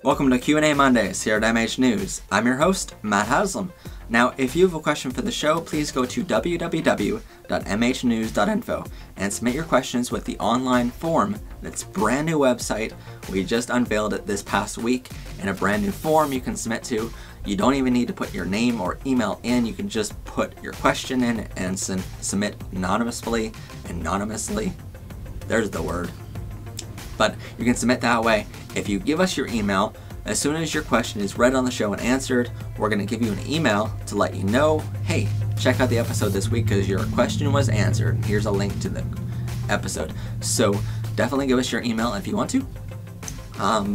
Welcome to Q&A Mondays here at MH News. I'm your host, Matt Haslam. Now, if you have a question for the show, please go to www.mhnews.info and submit your questions with the online form. That's a brand new website. We just unveiled it this past week in a brand new form you can submit to. You don't even need to put your name or email in. You can just put your question in and submit anonymously. There's the word. But you can submit that way. If you give us your email, as soon as your question is read on the show and answered, we're going to give you an email to let you know, hey, check out the episode this week because your question was answered. Here's a link to the episode. So definitely give us your email if you want to,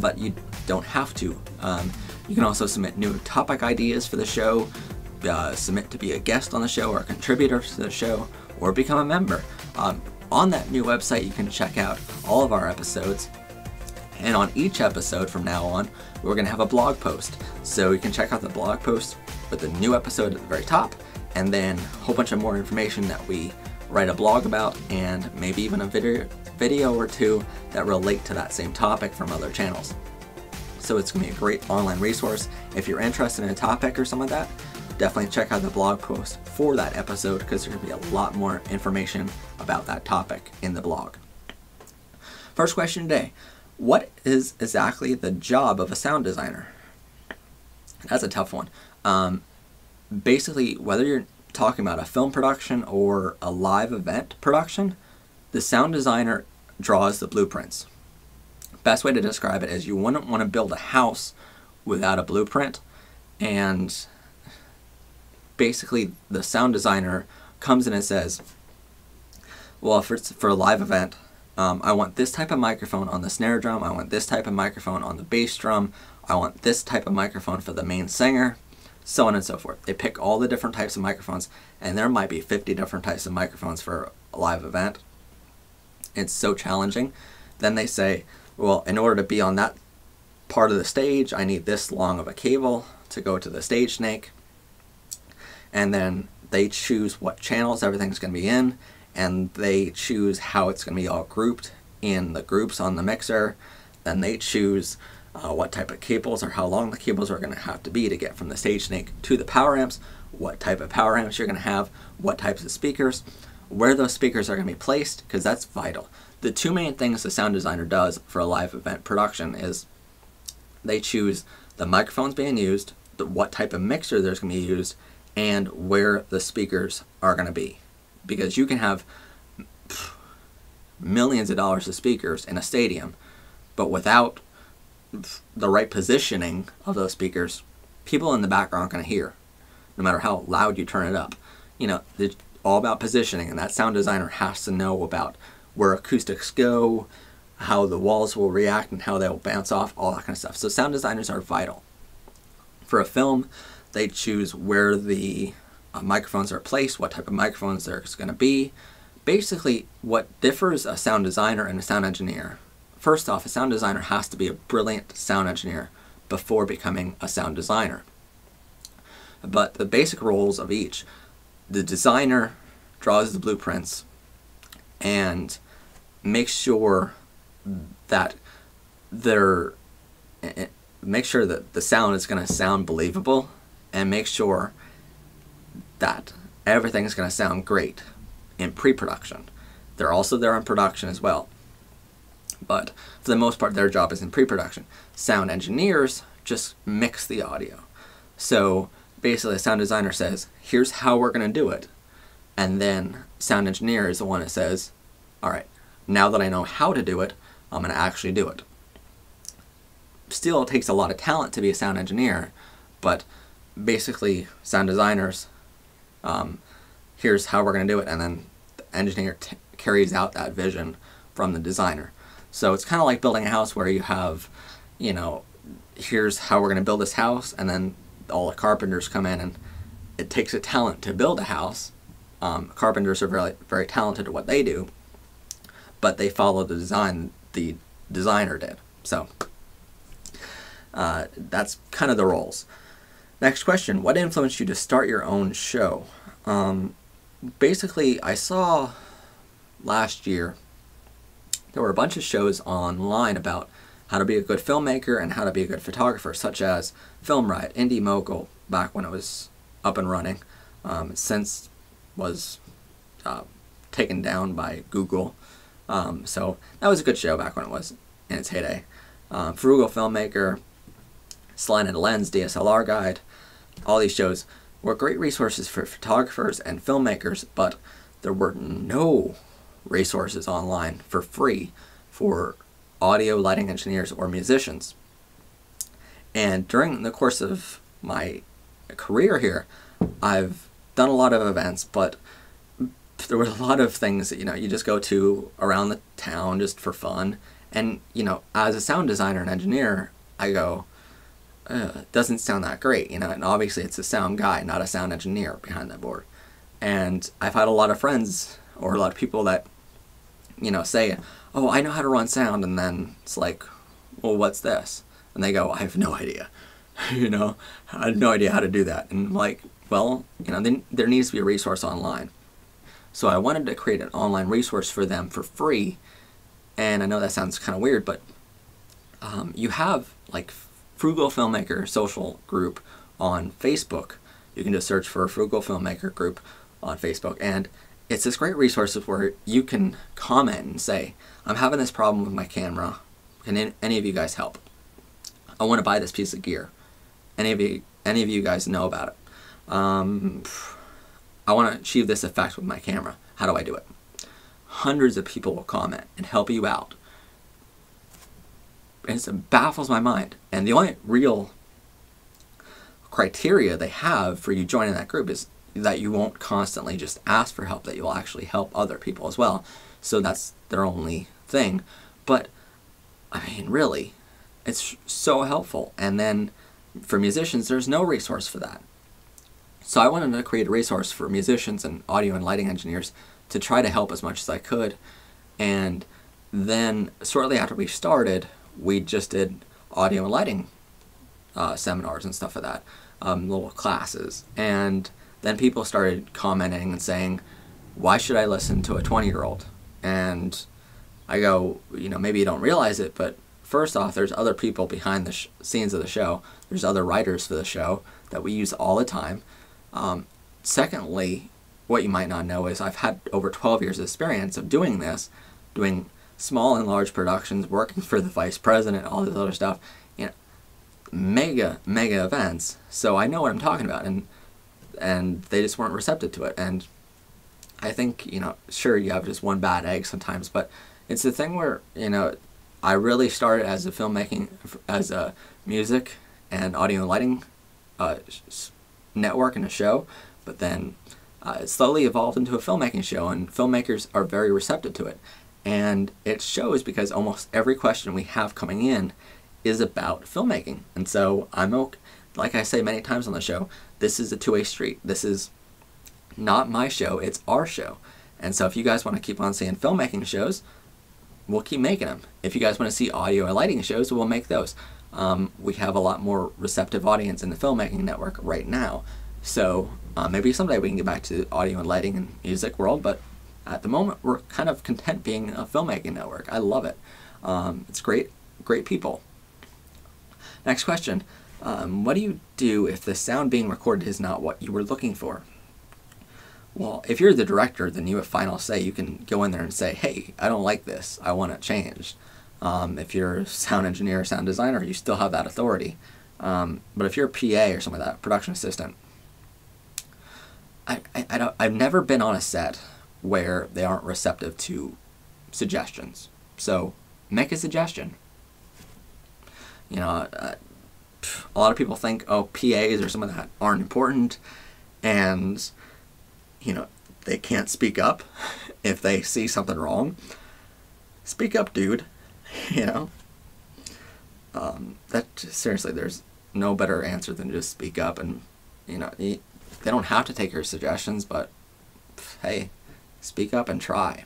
but you don't have to. You can also submit new topic ideas for the show, submit to be a guest on the show or a contributor to the show, or become a member. On that new website, you can check out all of our episodes. And on each episode from now on, we're going to have a blog post. So you can check out the blog post with the new episode at the very top, and then a whole bunch of more information that we write a blog about, and maybe even a video or two that relate to that same topic from other channels. So it's going to be a great online resource. If you're interested in a topic or something like that, definitely check out the blog post for that episode because there's going to be a lot more information about that topic in the blog. First question today. What is exactly the job of a sound designer? That's a tough one. Basically, whether you're talking about a film production or a live event production, the sound designer draws the blueprints. Best way to describe it is you wouldn't want to build a house without a blueprint, and basically the sound designer comes in and says, well, if it's for a live event, I want this type of microphone on the snare drum, I want this type of microphone on the bass drum, I want this type of microphone for the main singer, so on and so forth. They pick all the different types of microphones, and there might be 50 different types of microphones for a live event. It's so challenging. Then they say, well, in order to be on that part of the stage, I need this long of a cable to go to the stage snake. And then they choose what channels everything's going to be in, and they choose how it's going to be all grouped in the groups on the mixer. Then they choose what type of cables or how long the cables are going to have to be to get from the stage snake to the power amps, what type of power amps you're going to have, what types of speakers, where those speakers are going to be placed, because that's vital. The two main things the sound designer does for a live event production is they choose the microphones being used, what type of mixer there's going to be used, and where the speakers are going to be. Because you can have millions of dollars of speakers in a stadium, but without the right positioning of those speakers, people in the back aren't going to hear, no matter how loud you turn it up. You know, it's all about positioning, and that sound designer has to know about where acoustics go, how the walls will react, and how they'll bounce off, all that kind of stuff. So sound designers are vital. For a film, they choose where the microphones are placed, what type of microphones there's going to be. Basically, what differs a sound designer and a sound engineer. First off, a sound designer has to be a brilliant sound engineer before becoming a sound designer. But the basic roles of each, the designer draws the blueprints and makes sure that the sound is going to sound believable, and make sure that everything's going to sound great in pre-production. They're also there in production as well, but for the most part their job is in pre-production. Sound engineers just mix the audio. So basically a sound designer says, here's how we're going to do it, and then sound engineer is the one that says, alright, now that I know how to do it, I'm going to actually do it. Still, it takes a lot of talent to be a sound engineer, but basically sound designers, here's how we're going to do it, and then the engineer carries out that vision from the designer. So it's kind of like building a house where you have, you know, here's how we're going to build this house, and then all the carpenters come in, and it takes a talent to build a house. Carpenters are very, very talented at what they do, but they follow the design the designer did. So that's kind of the roles. Next question, what influenced you to start your own show? Basically, I saw last year there were a bunch of shows online about how to be a good filmmaker and how to be a good photographer, such as Film Riot, Indie Mogul, back when it was up and running. Since was taken down by Google. So that was a good show back when it was in its heyday. Frugal Filmmaker, Slanted Lens, DSLR Guide, all these shows were great resources for photographers and filmmakers, but there were no resources online for free for audio lighting engineers or musicians. And during the course of my career here, I've done a lot of events, but there were a lot of things that, you just go to around the town just for fun. And, as a sound designer and engineer, I go, it doesn't sound that great, and obviously it's a sound guy, not a sound engineer behind that board. And I've had a lot of friends or a lot of people that, say, oh, I know how to run sound, and then it's like, well, what's this? And they go, I have no idea. I have no idea how to do that. And I'm like, well, then there needs to be a resource online. So I wanted to create an online resource for them for free. And I know that sounds kind of weird, but you have like Frugal Filmmaker social group on Facebook. You can just search for a Frugal Filmmaker group on Facebook, and it's this great resource where you can comment and say, I'm having this problem with my camera. Can any of you guys help? I want to buy this piece of gear. Any of you guys know about it? I want to achieve this effect with my camera. How do I do it? Hundreds of people will comment and help you out. And it baffles my mind. And the only real criteria they have for you joining that group is that you won't constantly just ask for help, that you'll actually help other people as well. So that's their only thing. But, really, it's so helpful. And then for musicians, there's no resource for that. So I wanted to create a resource for musicians and audio and lighting engineers to try to help as much as I could. And then shortly after we started, we just did audio and lighting seminars and stuff like that, little classes. And then people started commenting and saying, why should I listen to a 20-year-old? And I go, maybe you don't realize it, but first off, there's other people behind the scenes of the show. There's other writers for the show that we use all the time. Secondly, what you might not know is I've had over 12 years of experience of doing this, doing small and large productions, working for the vice president, all this other stuff, mega events. So I know what I'm talking about, and they just weren't receptive to it. And I think, sure, you have just one bad egg sometimes, but it's the thing where, I really started as a music and audio and lighting network and a show, but then it slowly evolved into a filmmaking show, and filmmakers are very receptive to it. And it shows because almost every question we have coming in is about filmmaking. And so like I say many times on the show, this is a two-way street. This is not my show, it's our show. And so if you guys want to keep on seeing filmmaking shows, we'll keep making them. If you guys want to see audio and lighting shows, we'll make those. We have a lot more receptive audience in the filmmaking network right now. So maybe someday we can get back to the audio and lighting and music world, but at the moment we're kind of content being a filmmaking network. I love it. It's great people. Next question. What do you do if the sound being recorded is not what you were looking for? Well, if you're the director, then you have final say. You can go in there and say, hey, I don't like this. I want it changed. If you're a sound engineer or sound designer, you still have that authority. But if you're a PA or something like that, production assistant, I've never been on a set where they aren't receptive to suggestions. So make a suggestion. A lot of people think, oh, PAs or some of that aren't important, and they can't speak up if they see something wrong. Speak up, dude. Seriously, there's no better answer than just speak up. And they don't have to take your suggestions, but hey, speak up and try.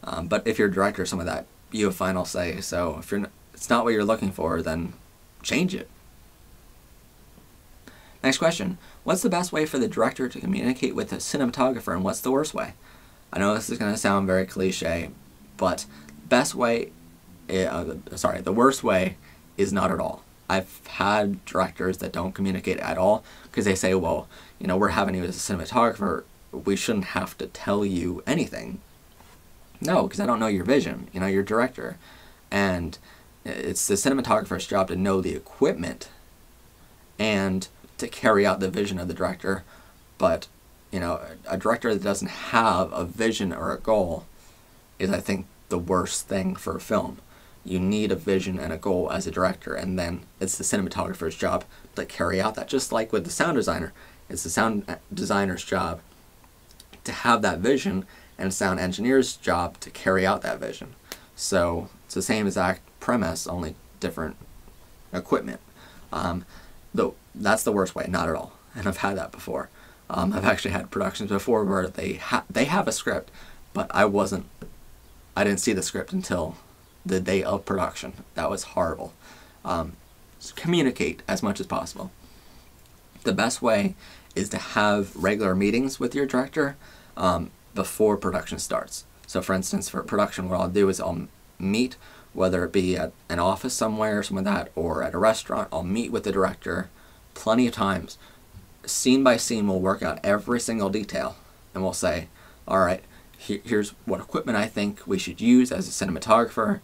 But if you're a director or some of that, you have final say. So if it's not what you're looking for, then change it. Next question. What's the best way for the director to communicate with the cinematographer, and what's the worst way? I know this is going to sound very cliche, but best way the worst way is not at all. I've had directors that don't communicate at all because they say, well, you know, we're having you as a cinematographer, we shouldn't have to tell you anything. No, because I don't know your vision. You know, you're a director. And it's the cinematographer's job to know the equipment and to carry out the vision of the director. But, you know, a director that doesn't have a vision or a goal is, I think, the worst thing for a film. You need a vision and a goal as a director, and then it's the cinematographer's job to carry out that. Just like with the sound designer, it's the sound designer's job to have that vision, and sound engineer's job to carry out that vision. So it's the same exact premise, only different equipment. Though that's the worst way, not at all. And I've had that before. I've actually had productions before where they have a script, but I didn't see the script until the day of production. That was horrible. So communicate as much as possible. The best way is to have regular meetings with your director before production starts. So for instance, for production, what I'll do is I'll meet, whether it be at an office somewhere or something like that, or at a restaurant. I'll meet with the director plenty of times. Scene by scene, we'll work out every single detail, and we'll say, all right, here's what equipment I think we should use as a cinematographer,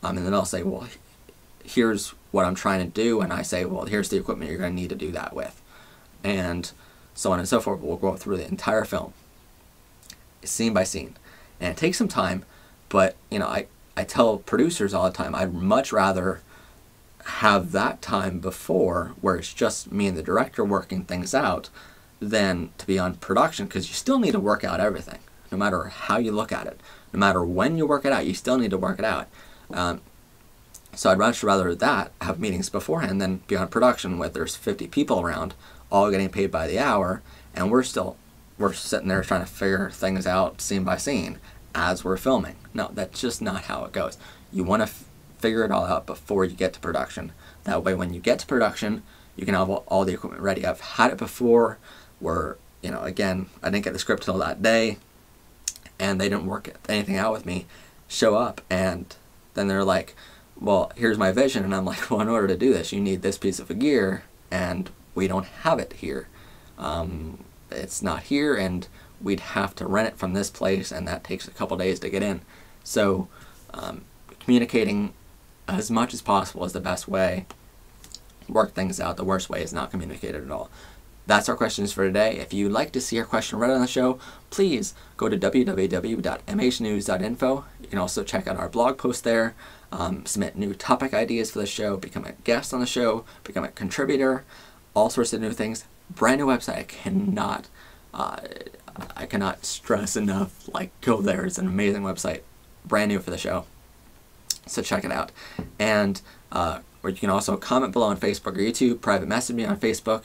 and then I'll say, well, here's what I'm trying to do, and I say, well, here's the equipment you're going to need to do that with, and so on and so forth. We'll go through the entire film, scene by scene, and it takes some time, but, you know, I tell producers all the time, I'd much rather have that time before, where it's just me and the director working things out, than to be on production, because you still need to work out everything. No matter how you look at it, no matter when you work it out, you still need to work it out. So I'd much rather have meetings beforehand than be on production where there's 50 people around, all getting paid by the hour, and we're sitting there trying to figure things out scene by scene as we're filming. No, that's just not how it goes. You want to figure it all out before you get to production. That way, when you get to production, you can have all the equipment ready. I've had it before where, you know, again, I didn't get the script till that day, and they didn't work anything out with me, show up, and then they're like, well, here's my vision, and I'm like, well, in order to do this, you need this piece of gear, and we don't have it here. It's not here, and we'd have to rent it from this place, and that takes a couple days to get in. So communicating as much as possible is the best way. Work things out. The worst way is not communicated at all. That's our questions for today. If you'd like to see your question read on the show, please go to www.mhnews.info. You can also check out our blog post there, submit new topic ideas for the show, become a guest on the show, become a contributor, all sorts of new things. Brand new website. I cannot stress enough, like, go there. It's an amazing website. Brand new for the show. So check it out. And or you can also comment below on Facebook or YouTube, private message me on Facebook,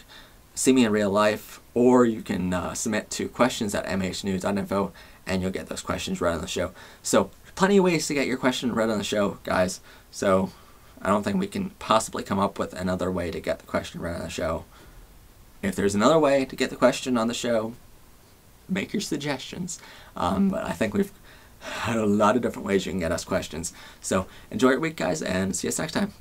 see me in real life, or you can submit to questions@mhnews.info, and you'll get those questions read on the show. So plenty of ways to get your question read on the show, guys. So I don't think we can possibly come up with another way to get the question read on the show. If there's another way to get the question on the show, make your suggestions. But I think we've had a lot of different ways you can get us questions. So enjoy your week, guys, and see us next time.